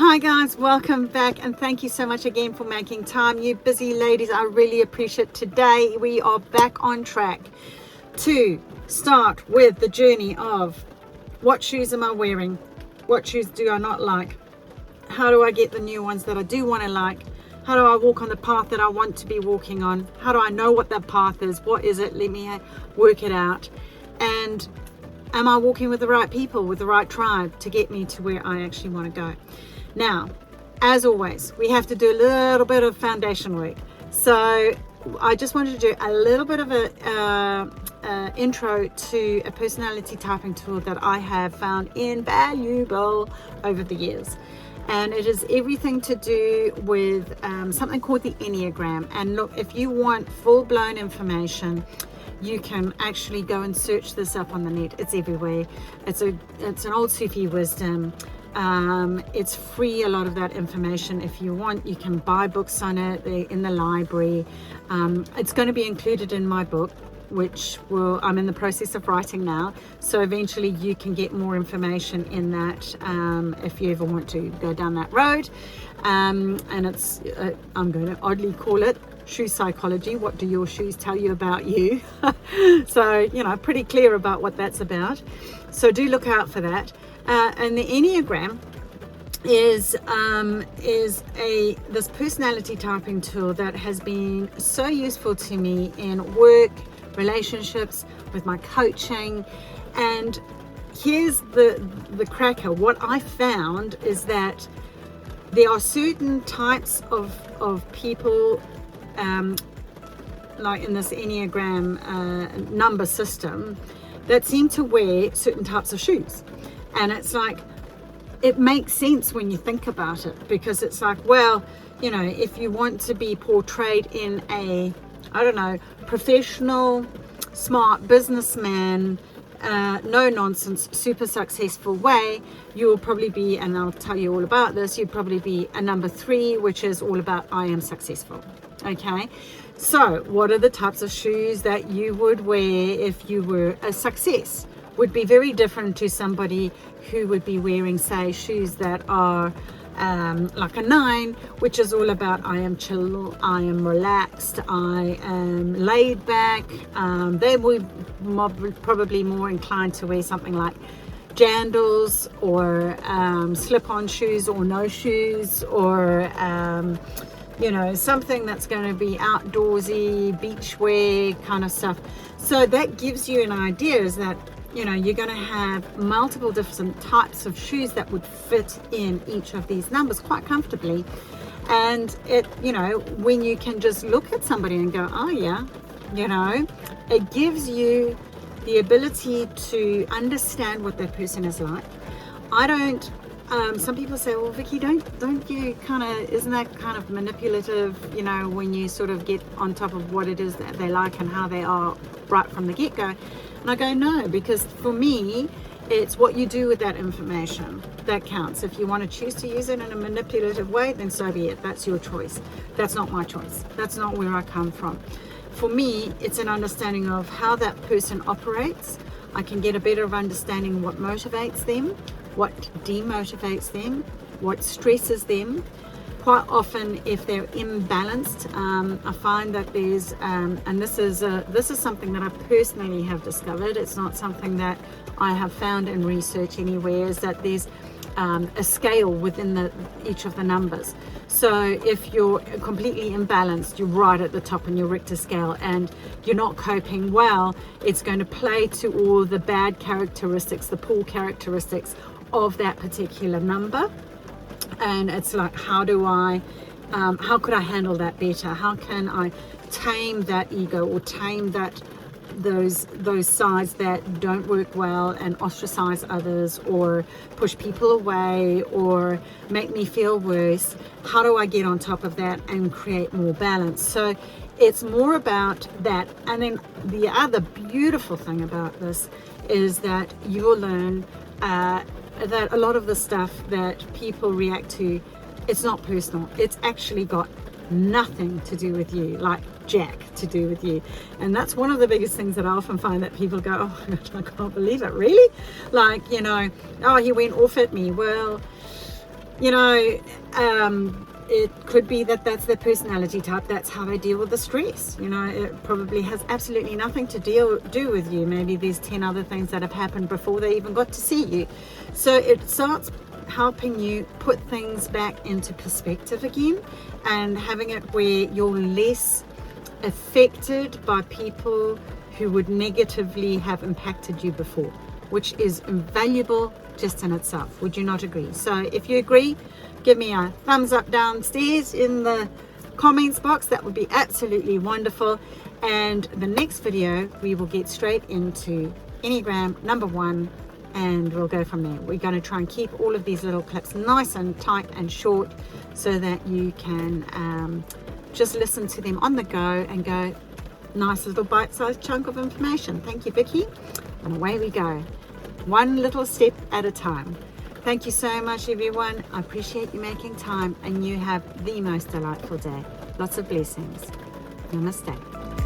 Hi guys, welcome back, and thank you so much again for making time. You busy ladies, I really appreciate it. Today we are back on track to start with the journey of what shoes am I wearing, what shoes do I not like, how do I get the new ones that I do want to like, how do I walk on the path that I want to be walking on, how do I know what that path is, what is it, let me work it out, and am I walking with the right people, with the right tribe to get me to where I actually want to go. Now, as always, we have to do a little bit of foundation work. So I just wanted to do a little bit of a intro to a personality typing tool that I have found invaluable over the years. And it is everything to do with something called the Enneagram. And look, if you want full-blown information, you can actually go and search this up on the net. It's everywhere. It's an old Sufi wisdom. It's free, a lot of that information. If you want, you can buy books on it. They're in the library. It's going to be included in my book, which I'm in the process of writing now. So eventually you can get more information in that if you ever want to go down that road. And it's, I'm going to oddly call it Shoe Psychology. What do your shoes tell you about you? So, you know, pretty clear about what that's about. So do look out for that. And the Enneagram is this personality typing tool that has been so useful to me in work, relationships, with my coaching. And here's the cracker. What I found is that there are certain types of people, like in this Enneagram number system, that seem to wear certain types of shoes. And it's like, it makes sense when you think about it, because it's like, well, you know, if you want to be portrayed in a, I don't know, professional, smart businessman, no nonsense, super successful way, you will probably be, and I'll tell you all about this, you'd probably be a number 3, which is all about I am successful. Okay, so what are the types of shoes that you would wear if you were a success? Would be very different to somebody who would be wearing, say, shoes that are like a 9, which is all about I am chill, I am relaxed, I am laid back. They would probably more inclined to wear something like jandals or slip-on shoes or no shoes, or you know, something that's going to be outdoorsy, beach wear kind of stuff. So that gives you an idea, is that, you know, you're going to have multiple different types of shoes that would fit in each of these numbers quite comfortably. And it, you know, when you can just look at somebody and go, oh yeah, you know, it gives you the ability to understand what that person is like. I don't, some people say, well, Vicki, don't you kind of, isn't that kind of manipulative, you know, when you sort of get on top of what it is that they like and how they are right from the get-go? And I go, no, because for me, it's what you do with that information that counts. If you want to choose to use it in a manipulative way, then so be it. That's your choice. That's not my choice. That's not where I come from. For me, it's an understanding of how that person operates. I can get a better understanding what motivates them, what demotivates them, what stresses them. Quite often, if they're imbalanced, I find that there's, and this is something that I personally have discovered. It's not something that I have found in research anywhere. Is that there's a scale within each of the numbers. So if you're completely imbalanced, you're right at the top in your Richter scale, and you're not coping well, it's going to play to all the bad characteristics, the poor characteristics of that particular number. And it's like, how could I handle that better? How can I tame that ego, or tame those sides that don't work well and ostracize others, or push people away, or make me feel worse? How do I get on top of that and create more balance? So it's more about that. And then the other beautiful thing about this is that you'll learn that a lot of the stuff that people react to, it's not personal. It's actually got nothing to do with you, like jack to do with you. And that's one of the biggest things that I often find, that people go, oh my God, I can't believe it, really? Like, you know, oh, he went off at me. Well, It could be that that's their personality type. That's how they deal with the stress. It probably has absolutely nothing to do with you. Maybe there's 10 other things that have happened before they even got to see you. So it starts helping you put things back into perspective again, and having it where you're less affected by people who would negatively have impacted you before, which is invaluable just in itself. Would you not agree? So if you agree, give me a thumbs up downstairs in the comments box. That would be absolutely wonderful. And the next video, we will get straight into Enneagram number 1, and we'll go from there. We're going to try and keep all of these little clips nice and tight and short so that you can just listen to them on the go and go, nice little bite-sized chunk of information. Thank you, Vicki. And away we go. One little step at a time. Thank you so much, everyone. I appreciate you making time, and you have the most delightful day. Lots of blessings. Namaste.